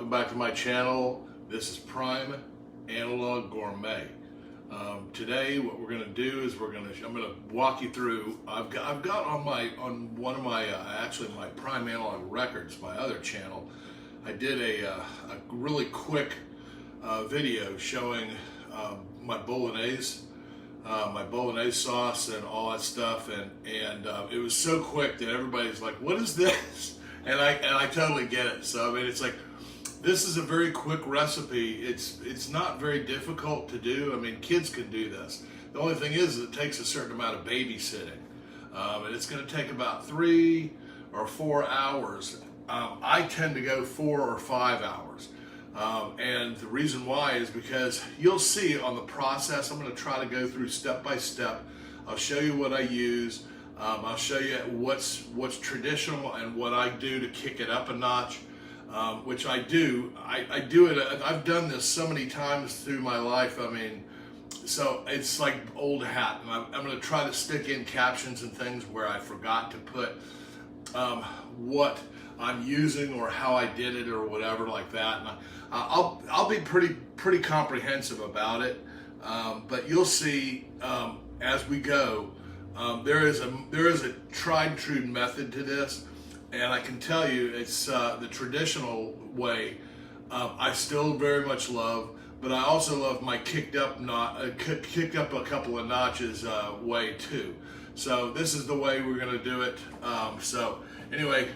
welcome back to my channel. This is Prime Analog Gourmet. Today what we're going to do is I'm going to walk you through. I've got on one of my actually my Prime Analog Records, my other channel, I did a really quick video showing my Bolognese sauce and all that stuff, and it was so quick that everybody's like, "What is this?" And I totally get it. So I mean, it's like, this is a very quick recipe. It's not very difficult to do. I mean, kids can do this. The only thing is it takes a certain amount of babysitting, and it's going to take about 3 or 4 hours. I tend to go 4 or 5 hours. And the reason why is because you'll see on the process. I'm going to try to go through step by step. I'll show you what I use. I'll show you what's traditional and what I do to kick it up a notch, which I do. I do it. I've done this so many times through my life. I mean, so it's like old hat. And I'm going to try to stick in captions and things where I forgot to put what I'm using or how I did it or whatever like that. And I'll be pretty comprehensive about it, but you'll see as we go. There is a tried and true method to this, and I can tell you it's the traditional way. I still very much love, but I also love my kicked up a couple of notches way too. So this is the way we're going to do it. So anyway,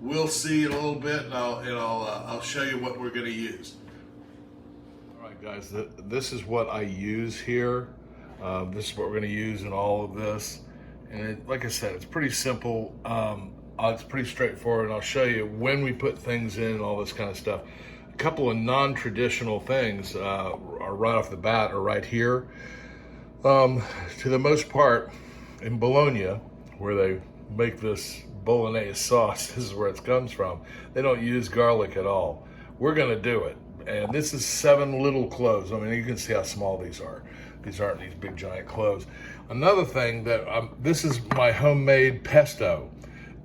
we'll see in a little bit, and I'll show you what we're going to use. All right, guys, this is what I use here. This is what we're going to use in all of this, and like I said, it's pretty simple. It's pretty straightforward, and I'll show you when we put things in and all this kind of stuff. A couple of non-traditional things are right off the bat are right here. To the most part, in Bologna, where they make this Bolognese sauce, this is where it comes from. They don't use garlic at all. We're going to do it, and this is 7 little cloves. I mean, you can see how small these are. These aren't these big giant cloves. Another thing that this is my homemade pesto,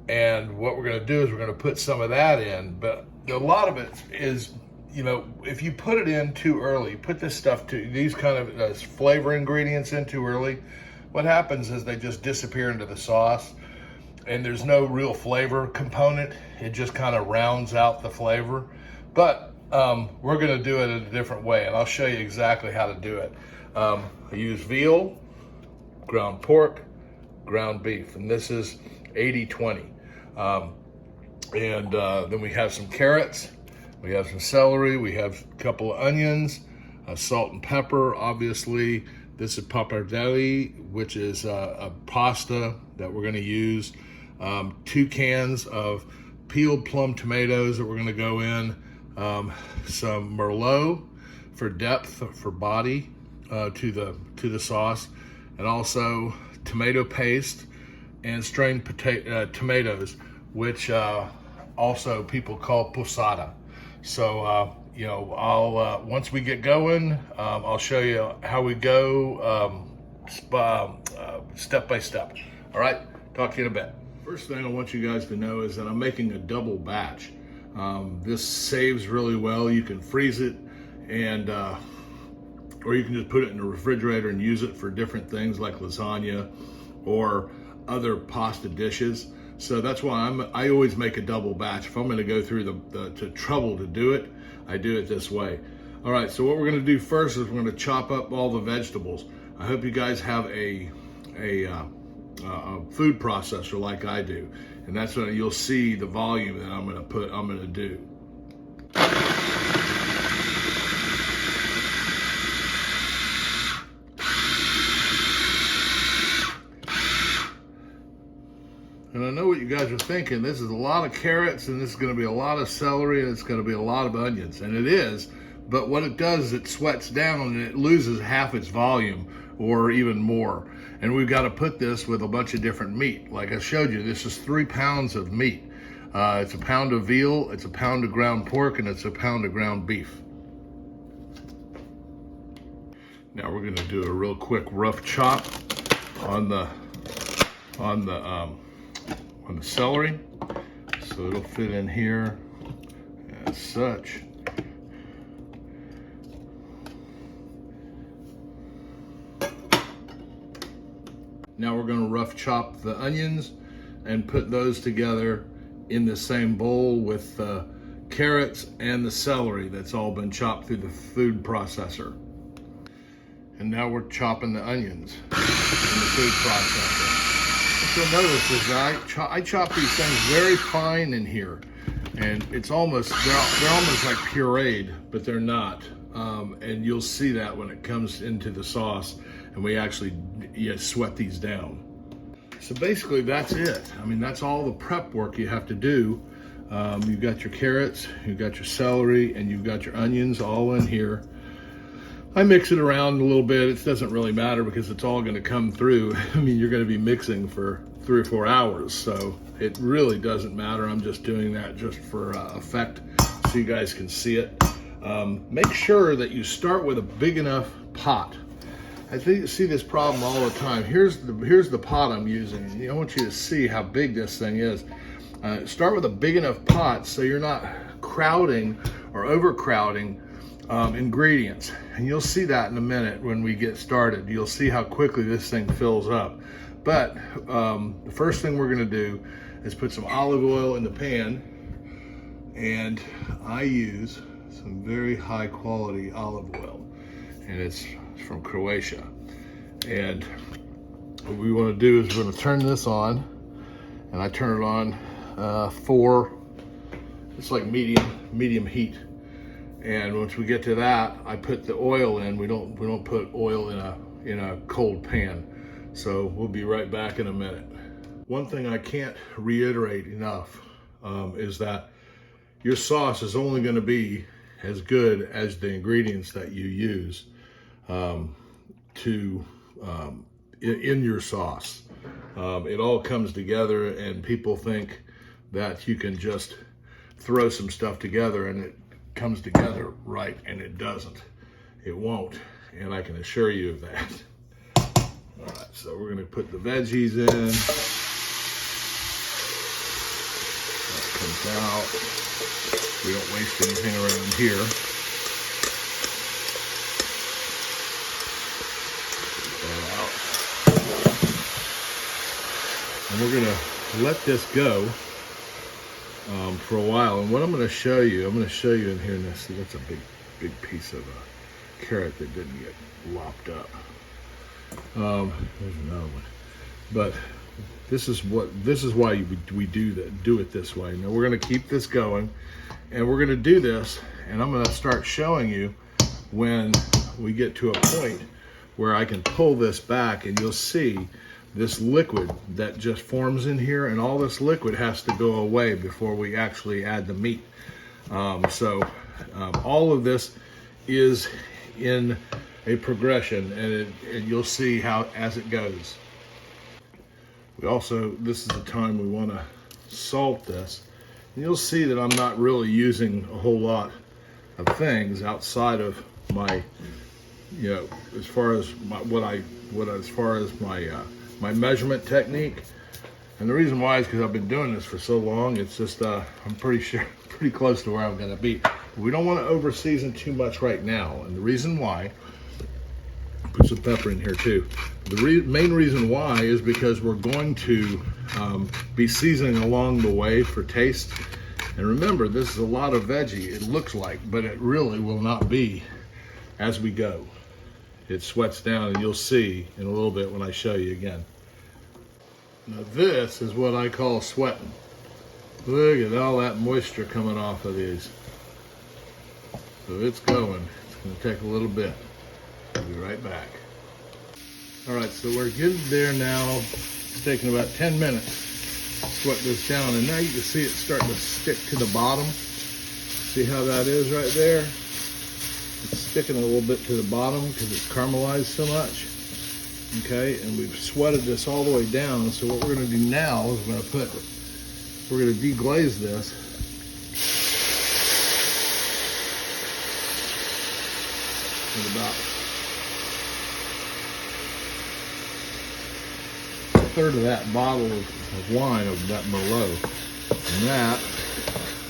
and what we're going to do is we're going to put some of that in. But a lot of it is, you know, if you put it in too early, put this stuff these kind of flavor ingredients in too early, what happens is they just disappear into the sauce, and there's no real flavor component. It just kind of rounds out the flavor. But we're going to do it in a different way, and I'll show you exactly how to do it. I use veal, ground pork, ground beef, and this is 80-20. Then we have some carrots, we have some celery, we have a couple of onions, salt and pepper, obviously. This is pappardelle, which is a pasta that we're going to use. 2 cans of peeled plum tomatoes that we're going to go in. Some Merlot for depth, for body. To the sauce, and also tomato paste and strained tomatoes, which also people call Pasata. So you know, I'll once we get going, I'll show you how we go step by step. All right, talk to you in a bit. First thing I want you guys to know is that I'm making a double batch. This saves really well. You can freeze it, and or you can just put it in the refrigerator and use it for different things like lasagna or other pasta dishes. So that's why I always make a double batch. If I'm going to go through the trouble to do it, I do it this way. All right, so what we're going to do first is we're going to chop up all the vegetables. I hope you guys have a food processor like I do, and that's when you'll see the volume that I'm going to do. And I know what you guys are thinking. This is a lot of carrots, and this is going to be a lot of celery, and it's going to be a lot of onions. And it is, but what it does is it sweats down and it loses half its volume or even more. And we've got to put this with a bunch of different meat. Like I showed you, this is 3 pounds of meat. It's a pound of veal, it's a pound of ground pork, and it's a pound of ground beef. Now we're going to do a real quick rough chop on the celery, so it'll fit in here. as such. Now we're going to rough chop the onions and put those together in the same bowl with the carrots and the celery that's all been chopped through the food processor. And now we're chopping the onions in the food processor. What you'll notice is that I chop these things very fine in here, and it's almost, they're almost like pureed, but they're not. And you'll see that when it comes into the sauce and we actually sweat these down. So basically that's it. I mean, that's all the prep work you have to do. You've got your carrots, you've got your celery, and you've got your onions all in here. I mix it around a little bit. It doesn't really matter because it's all gonna come through. I mean, you're gonna be mixing for 3 or 4 hours, so it really doesn't matter. I'm just doing that just for effect so you guys can see it. Make sure that you start with a big enough pot. I think you see this problem all the time. Here's the pot I'm using. I want you to see how big this thing is. Start with a big enough pot so you're not crowding or overcrowding ingredients. And you'll see that in a minute when we get started. You'll see how quickly this thing fills up. But the first thing we're gonna do is put some olive oil in the pan. And I use some very high quality olive oil. And it's from Croatia. And what we want to do is we're going to turn this on, and I turn it on for, it's like medium heat. And once we get to that, I put the oil in. We don't put oil in a cold pan. So we'll be right back in a minute. One thing I can't reiterate enough is that your sauce is only going to be as good as the ingredients that you use in your sauce. It all comes together, and people think that you can just throw some stuff together and it comes together right, and it doesn't. It won't, and I can assure you of that. All right, so we're gonna put the veggies in. That comes out. We don't waste anything around here. And we're gonna let this go for a while. And what I'm gonna show you in here, and see, that's a big piece of carrot that didn't get lopped up. There's another one. But this is why we do it this way. Now we're gonna keep this going, and we're gonna do this, and I'm gonna start showing you when we get to a point where I can pull this back, and you'll see this liquid that just forms in here, and all this liquid has to go away before we actually add the meat. All of this is in a progression, and you'll see how as it goes. This is the time we want to salt this, and you'll see that I'm not really using a whole lot of things outside of my, as far as my measurement technique. And the reason why is because I've been doing this for so long. It's just I'm pretty close to where I'm going to be. But we don't want to over season too much right now, and the reason why, put some pepper in here too. The main reason why is because we're going to be seasoning along the way for taste. And remember, this is a lot of veggie, it looks like, but it really will not be as we go. It sweats down, and you'll see in a little bit when I show you again. Now this is what I call sweating. Look at all that moisture coming off of these. So it's going. It's going to take a little bit. I'll be right back. All right, so we're getting there now. It's taking about 10 minutes to sweat this down, and now you can see it starting to stick to the bottom. See how that is right there? It's sticking a little bit to the bottom because it's caramelized so much. Okay, and we've sweated this all the way down. So what we're going to do now is we're going to deglaze this. With about a third of that bottle of wine, of that Merlot. And that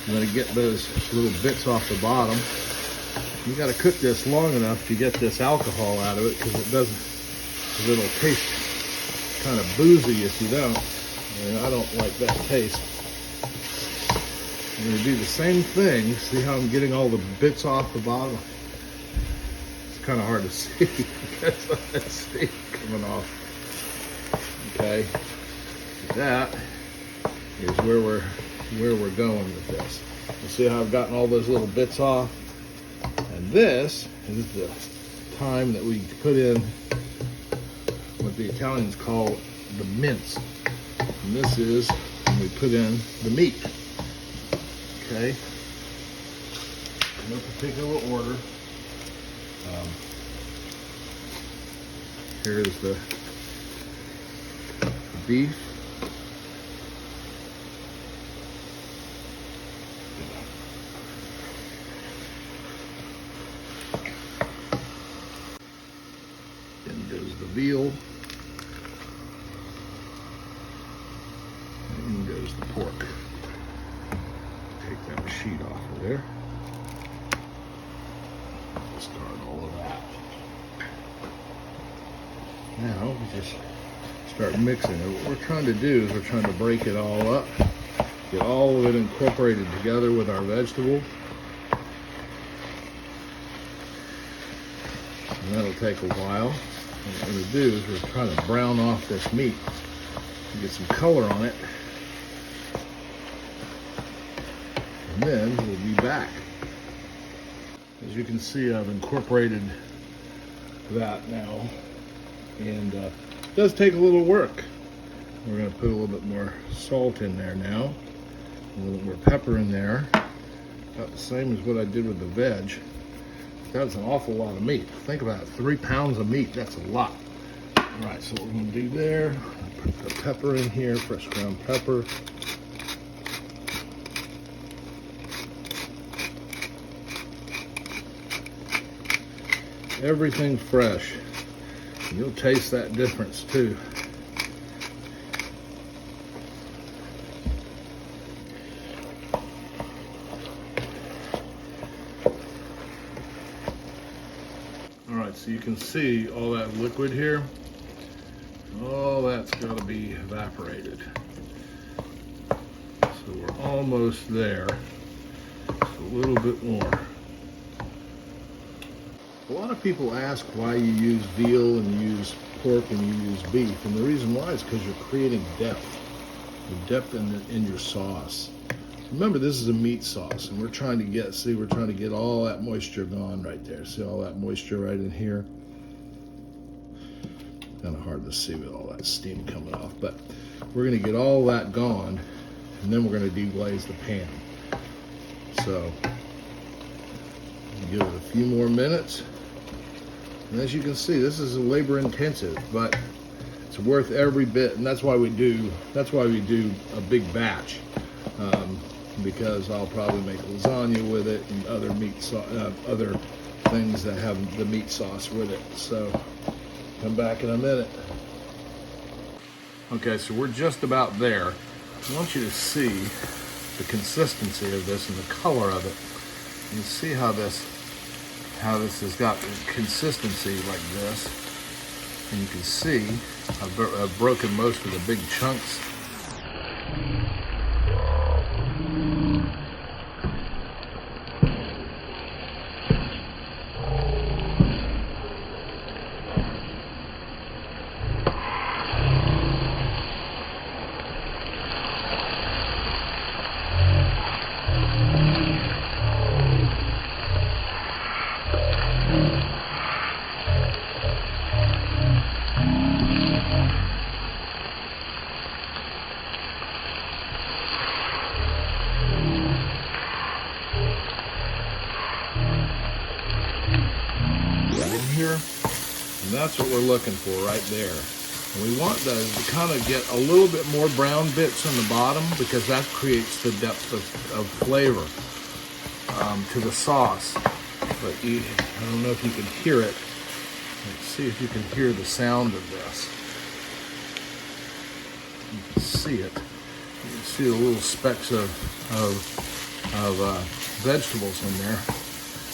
I'm going to get those little bits off the bottom. You got to cook this long enough to get this alcohol out of it, because it doesn't, because it'll taste kind of boozy if you don't. And I don't like that taste. I'm going to do the same thing. See how I'm getting all the bits off the bottom? It's kind of hard to see because of that steam coming off. Okay, that is where we're going with this. You see how I've gotten all those little bits off? And this is the time that we put in what the Italians call the mince. And this is when we put in the meat. Okay, no particular order. Here's the beef. Then goes the veal. And in goes the pork. Take that sheet off of there. Discard all of that. Now we just start mixing it. What we're trying to do is we're trying to break it all up, get all of it incorporated together with our vegetable. And that'll take a while. And what we're going to do is we're trying to brown off this meat and get some color on it. And then we'll be back. As you can see, I've incorporated that now. And it does take a little work. We're going to put a little bit more salt in there now, a little more pepper in there, about the same as what I did with the veg. That's an awful lot of meat. Think about it, 3 pounds of meat, that's a lot. All right, so what we're going to do there, put the pepper in here, fresh ground pepper. Everything fresh. You'll taste that difference too. All right, so you can see all that liquid here. All that's got to be evaporated. So we're almost there. Just a little bit more. A lot of people ask why you use veal and you use pork and you use beef, and the reason why is because you're creating depth. The depth in your sauce. Remember, this is a meat sauce, and we're trying to get all that moisture gone right there. See all that moisture right in here? Kind of hard to see with all that steam coming off, but we're going to get all that gone, and then we're going to deglaze the pan. So give it a few more minutes. And as you can see, this is labor intensive, but it's worth every bit, and that's why we do a big batch, because I'll probably make lasagna with it and other other things that have the meat sauce with it. So come back in a minute. Okay, so we're just about there. I want you to see the consistency of this and the color of it. You see how this has got consistency like this, and you can see I've broken most of the big chunks. Here, and that's what we're looking for right there. And we want those to kind of get a little bit more brown bits on the bottom, because that creates the depth of flavor to the sauce. But I don't know if you can hear it. Let's see if you can hear the sound of this. You can see it. You can see the little specks of of vegetables in there.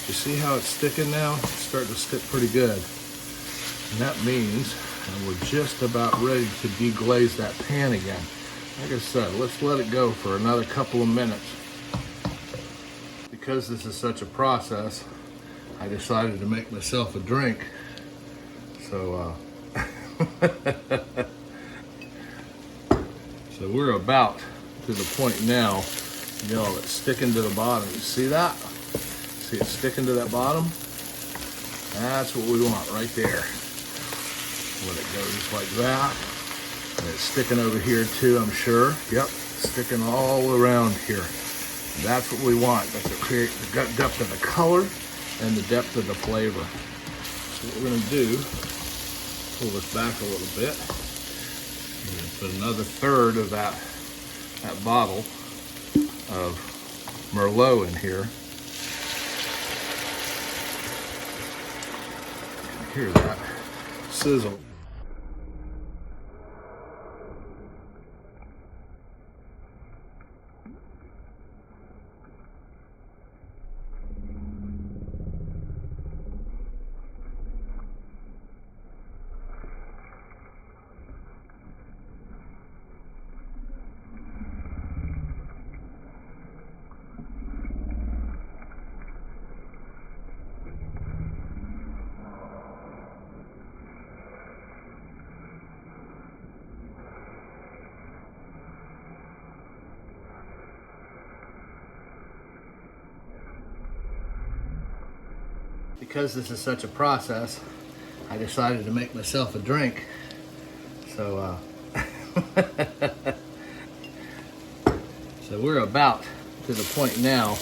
You see how it's sticking now? It's starting to stick pretty good. And that means we're just about ready to deglaze that pan again. Like I said, let's let it go for another couple of minutes. Because this is such a process, I decided to make myself a drink. So, so we're about to the point now, you know, it's sticking to the bottom. You see that? See it sticking to that bottom? That's what we want right there. Let it go just like that. And it's sticking over here too, I'm sure. Yep, sticking all around here. That's what we want. That's to create the depth of the color and the depth of the flavor. So what we're going to do, pull this back a little bit. We're going to put another third of that bottle of Merlot in here. You can hear that sizzle. Because this is such a process, I decided to make myself a drink. So, so we're about to the point now,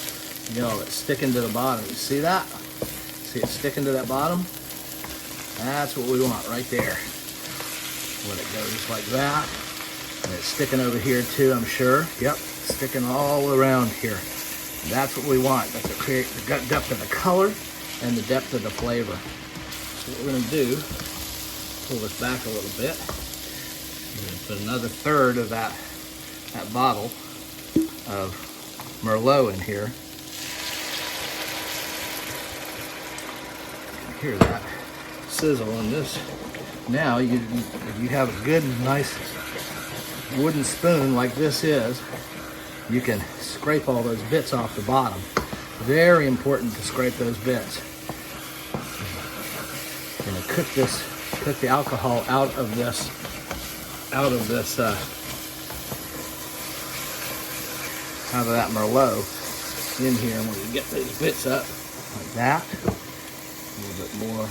you know, it's sticking to the bottom. You see that? See it sticking to that bottom? That's what we want right there. Let it go just like that. And it's sticking over here too, I'm sure. Yep, sticking all around here. And that's what we want. That's to create the depth of the color and the depth of the flavor. So what we're going to do, pull this back a little bit. We're going to put another third of that bottle of Merlot in here. You can hear that sizzle on this. Now you have a good, nice wooden spoon like this is. You can scrape all those bits off the bottom. Very important to scrape those bits. We're going to cook the alcohol out of this out of that Merlot in here. And when you get those bits up like that, a little bit more.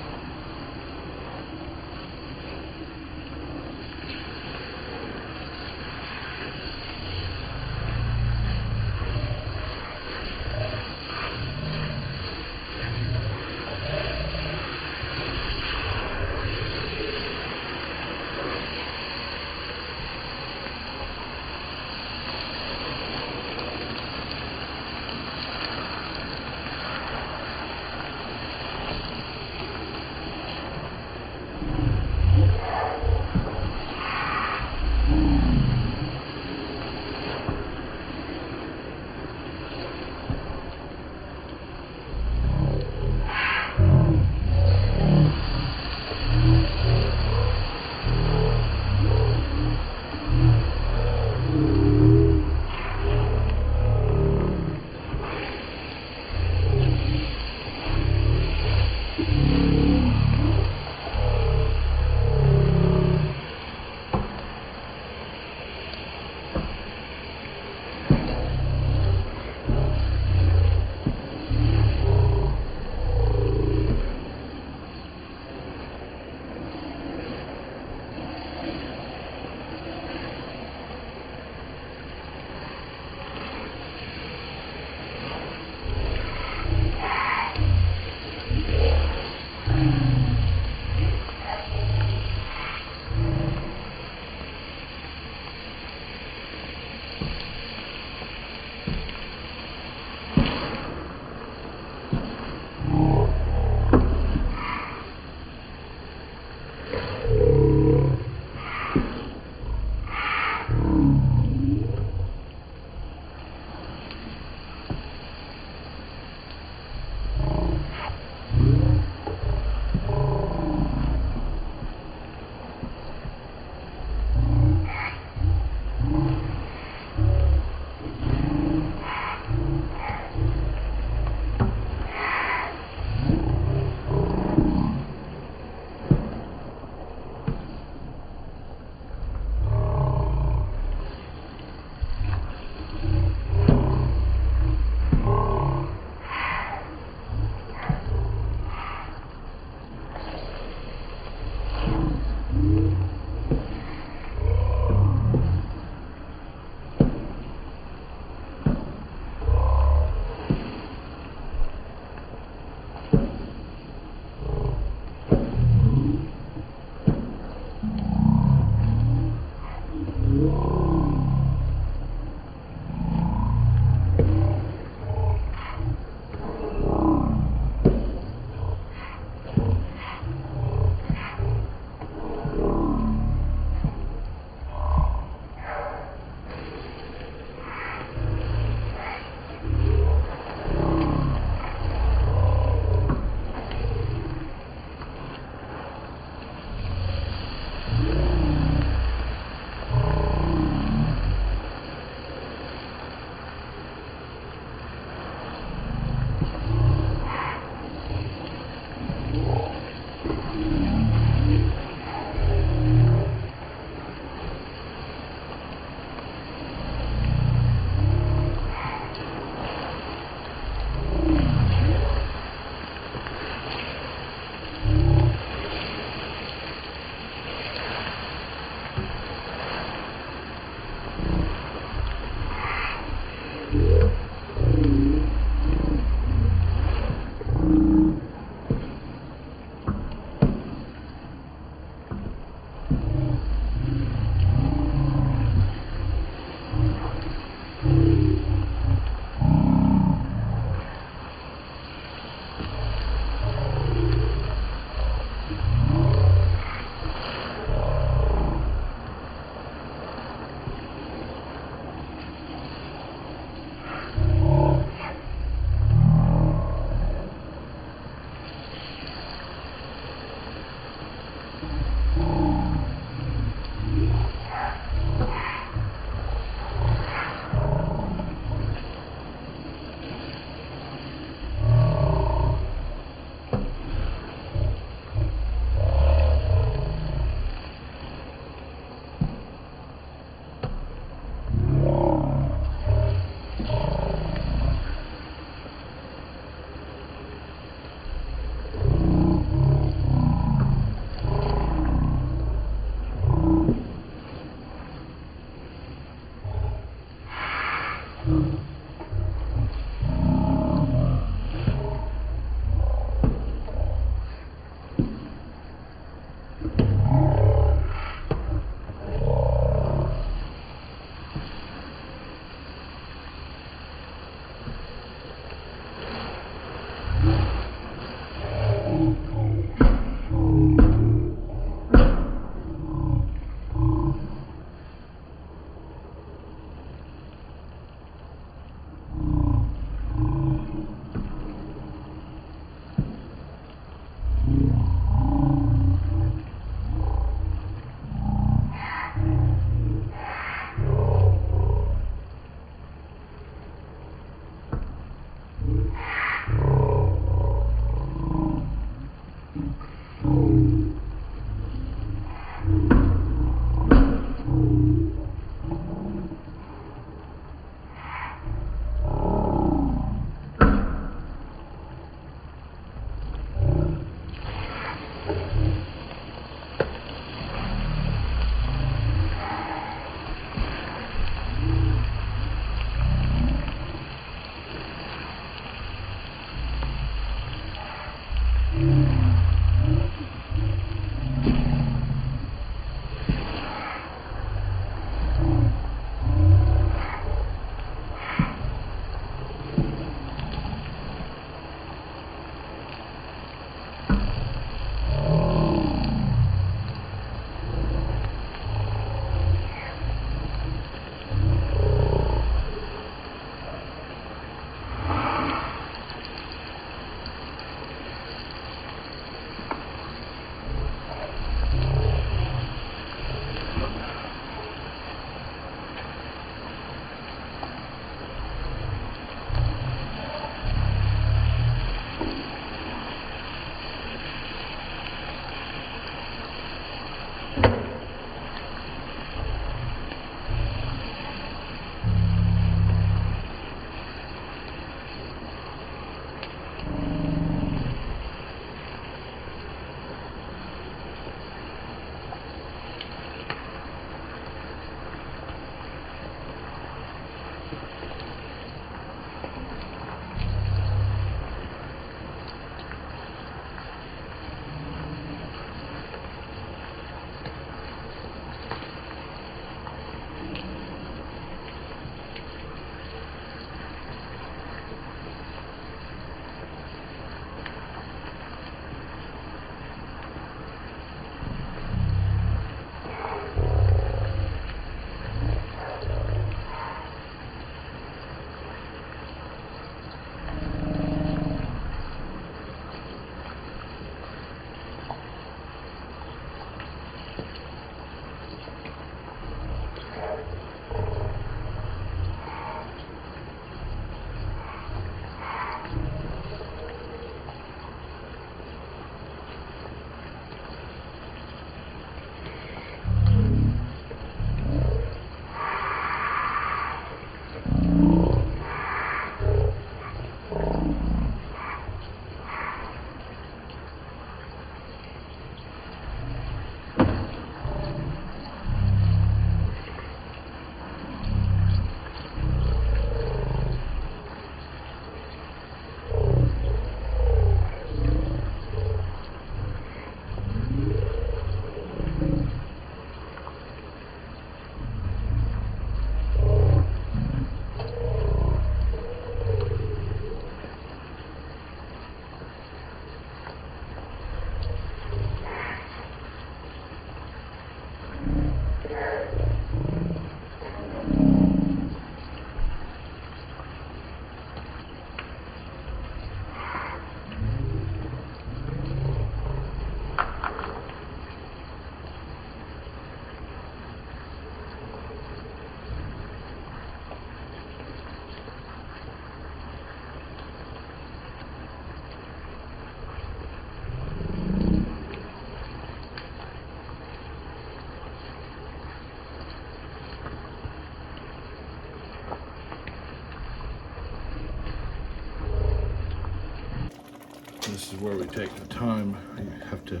This is where we take the time. You have to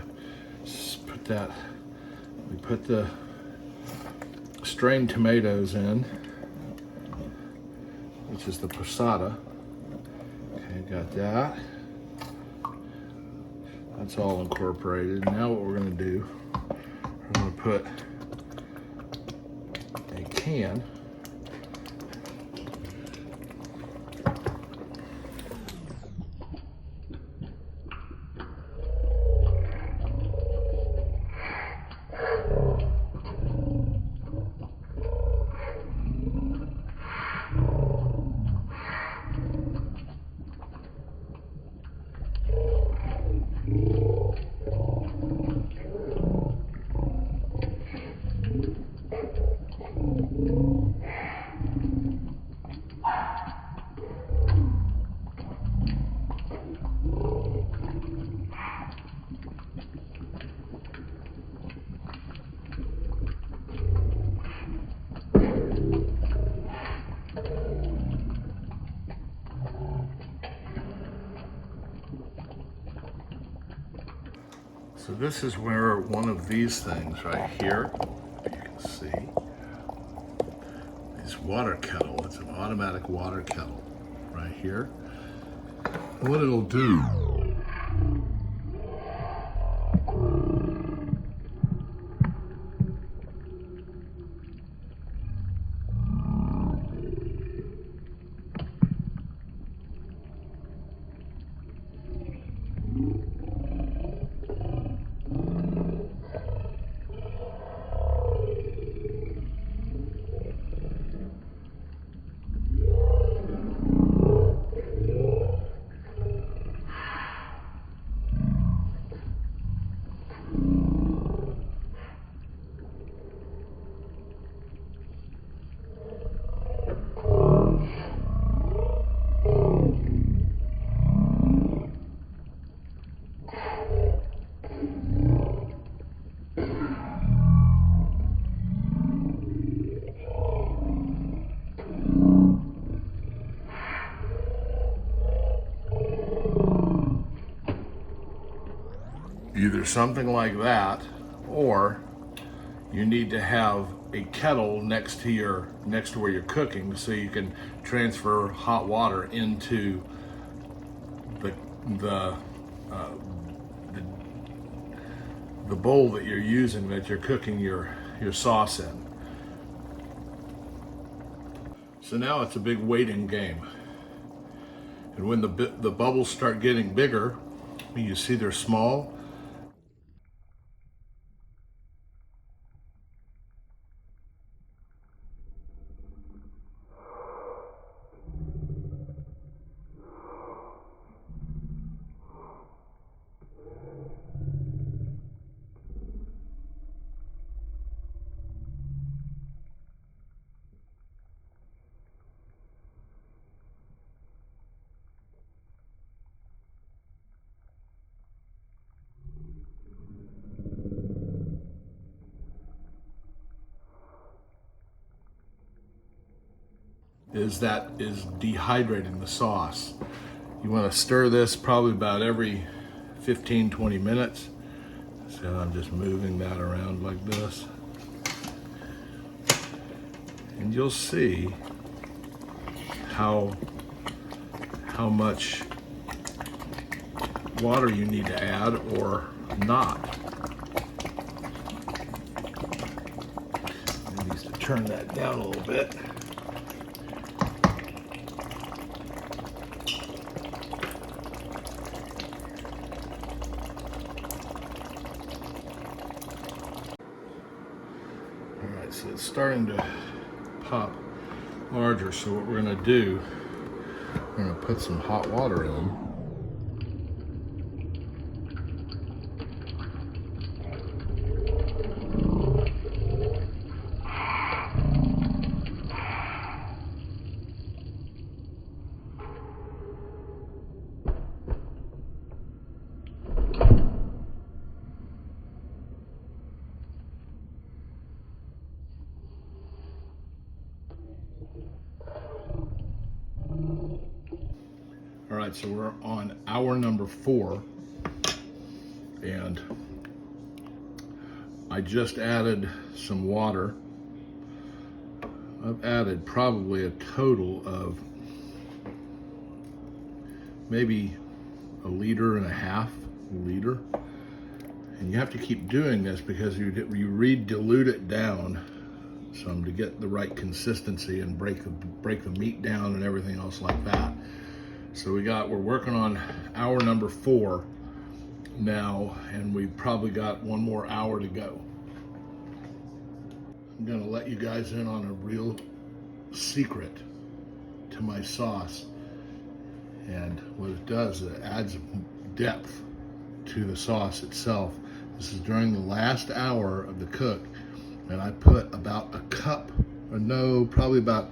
put that, we put the strained tomatoes in, which is the passata. Okay, got that. That's all incorporated. Now what we're going to do, we're going to put a can So this is where one of these things right here, you can see, this water kettle, it's an automatic water kettle right here. And what it'll do, either something like that, or you need to have a kettle next to where you're cooking, so you can transfer hot water into the bowl that you're using, that you're cooking your sauce in. So now it's a big waiting game, and when the bubbles start getting bigger, you see they're small. Is dehydrating the sauce. You want to stir this probably about every 15-20 minutes. So I'm just moving that around like this. And you'll see how much water you need to add or not. I need to turn that down a little bit. So it's starting to pop larger, so what we're going to do, we're going to put some hot water in. All right, so we're on hour number 4, and I just added some water. I've added probably a total of maybe 1.5 liters. And you have to keep doing this because you dilute it down some to get the right consistency and break the meat down and everything else like that. So we're working on hour number 4 now, and we've probably got 1 more hour to go. I'm gonna let you guys in on a real secret to my sauce. And what it does, it adds depth to the sauce itself. This is during the last hour of the cook, and I put about a cup, or no, probably about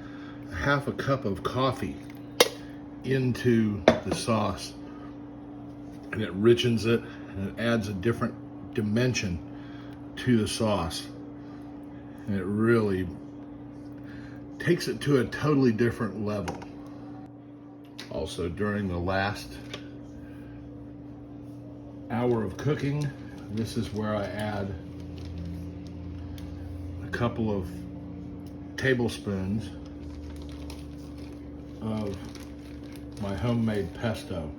half a cup of coffee into the sauce, and it richens it, and it adds a different dimension to the sauce, and it really takes it to a totally different level. Also, during the last hour of cooking, this is where I add a couple of tablespoons of my homemade pesto.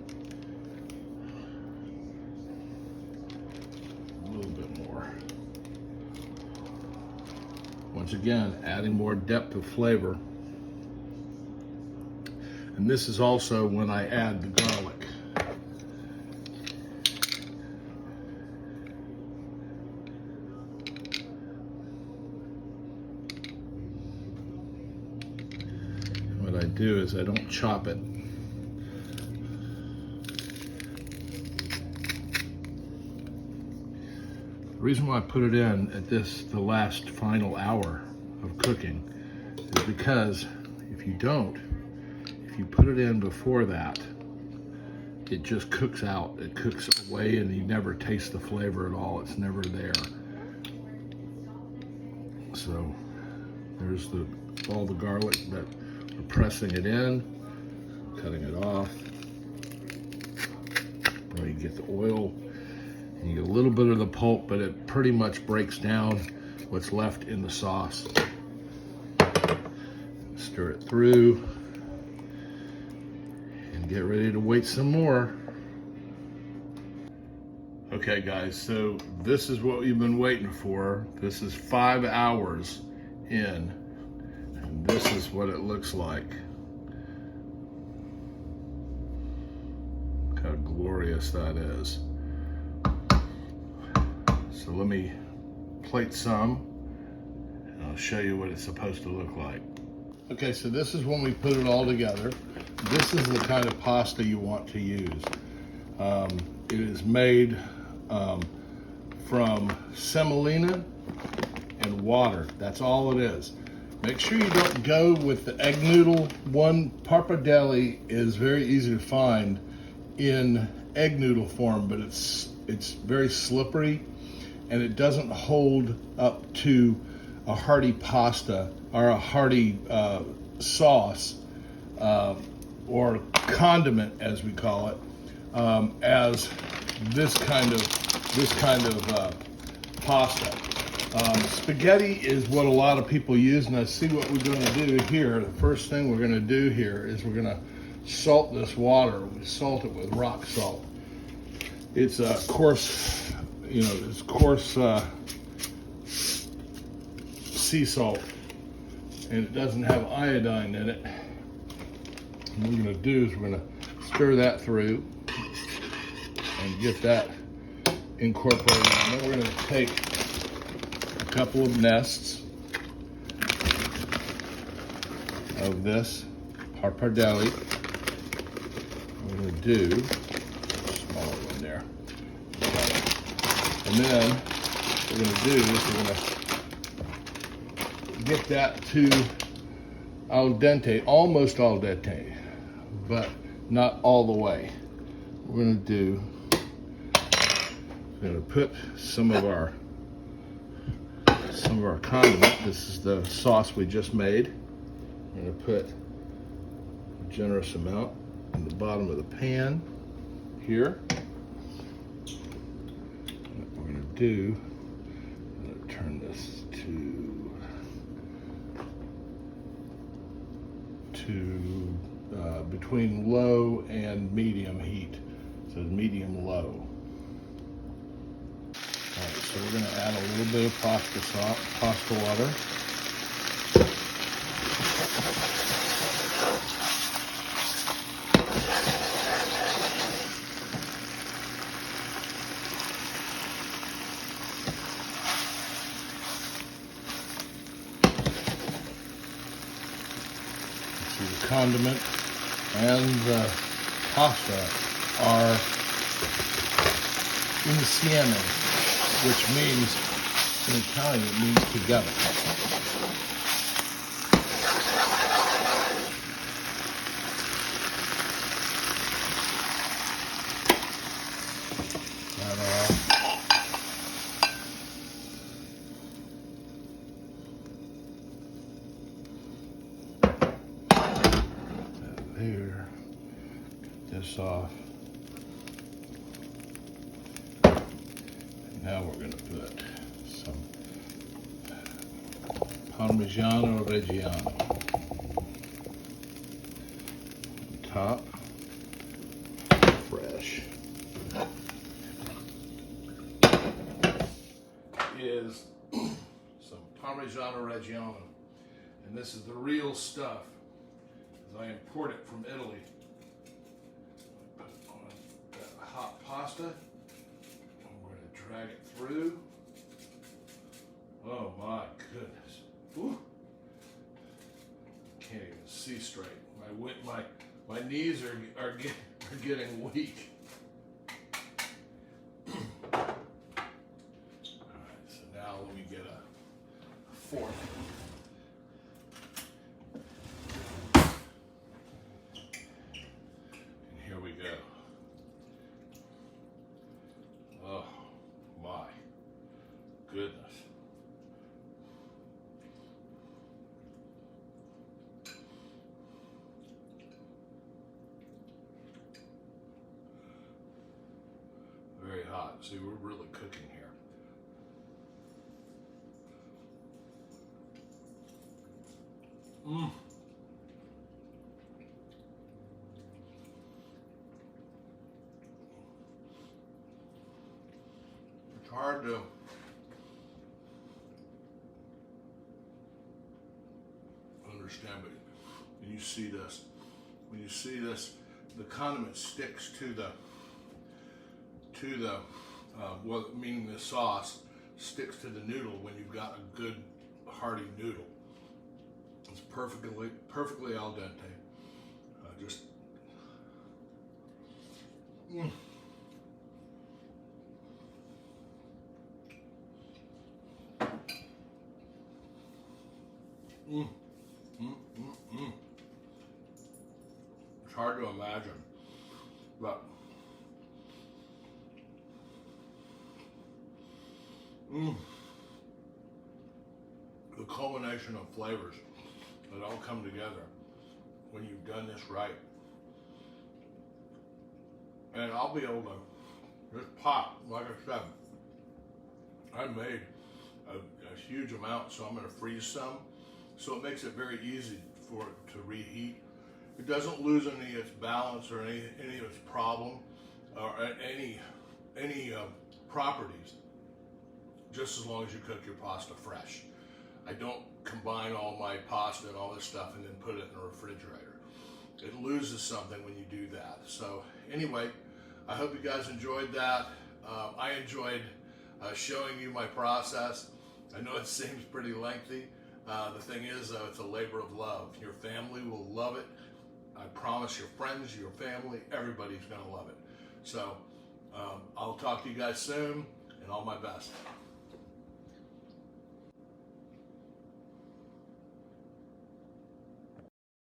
A little bit more. Once again, adding more depth of flavor. And this is also when I add the garlic. What I do is I don't chop it. The reason why I put it in at the last final hour of cooking is because if you put it in before that, it just cooks out. It cooks away and you never taste the flavor at all. It's never there. So there's all the garlic that we're pressing it in, cutting it off. Now you get the oil and you get a little bit of the pulp, but it pretty much breaks down what's left in the sauce. Stir it through. Get ready to wait some more. Okay guys, so this is what you've been waiting for. This is 5 hours in, and this is what it looks like. Look how glorious that is. So let me plate some, and I'll show you what it's supposed to look like. Okay, so this is when we put it all together. This is the kind of pasta you want to use. It is made from semolina and water. That's all it is. Make sure you don't go with the egg noodle one. Pappardelle is very easy to find in egg noodle form, but it's very slippery and it doesn't hold up to a hearty pasta or a hearty sauce or condiment, as we call it, as this kind of pasta. Spaghetti is what a lot of people use, and I see what we're going to do here. The first thing we're going to do here is we're going to salt this water. We salt it with rock salt. It's a coarse, it's coarse sea salt, and it doesn't have iodine in it. And what we're going to do is we're going to stir that through and get that incorporated. And then we're going to take a couple of nests of this pappardelle. We're going to do a smaller one there. And then what we're going to do is we're going to get that to al dente, almost al dente, but not all the way. We're going to do, we're going to put some of our condiment. This is the sauce we just made. I'm going to put a generous amount. in the bottom of the pan here. What we're going to do, I'm going to turn this to between low and medium heat. So medium low. Alright, so we're going to add a little bit of pasta water. The condiment and the pasta are insieme, which means in Italian it means together. Here, get this off. And now we're going to put some Parmigiano Reggiano on top, fresh. Is some Parmigiano Reggiano, and this is the real stuff. I import it from Italy. Put it on that hot pasta. And we're going to drag it through. Oh my goodness. Ooh. Can't even see straight. My knees are getting weak. Alright, so now let me get a fork. Goodness. Very hot. See, we're really cooking here. It's hard to understand, but when you see this, the condiment sticks to the well, meaning the sauce sticks to the noodle when you've got a good hearty noodle. It's perfectly al dente. Just It's hard to imagine, but the culmination of flavors that all come together when you've done this right. And I'll be able to just pop, like I said, I made a huge amount, so I'm going to freeze some. So it makes it very easy for it to reheat. It doesn't lose any of its balance or any of its problem or any properties, just as long as you cook your pasta fresh. I don't combine all my pasta and all this stuff and then put it in the refrigerator. It loses something when you do that. So anyway, I hope you guys enjoyed that. I enjoyed showing you my process. I know it seems pretty lengthy. The thing is, though, it's a labor of love. Your family will love it. I promise your friends, your family, everybody's going to love it. So I'll talk to you guys soon, and all my best.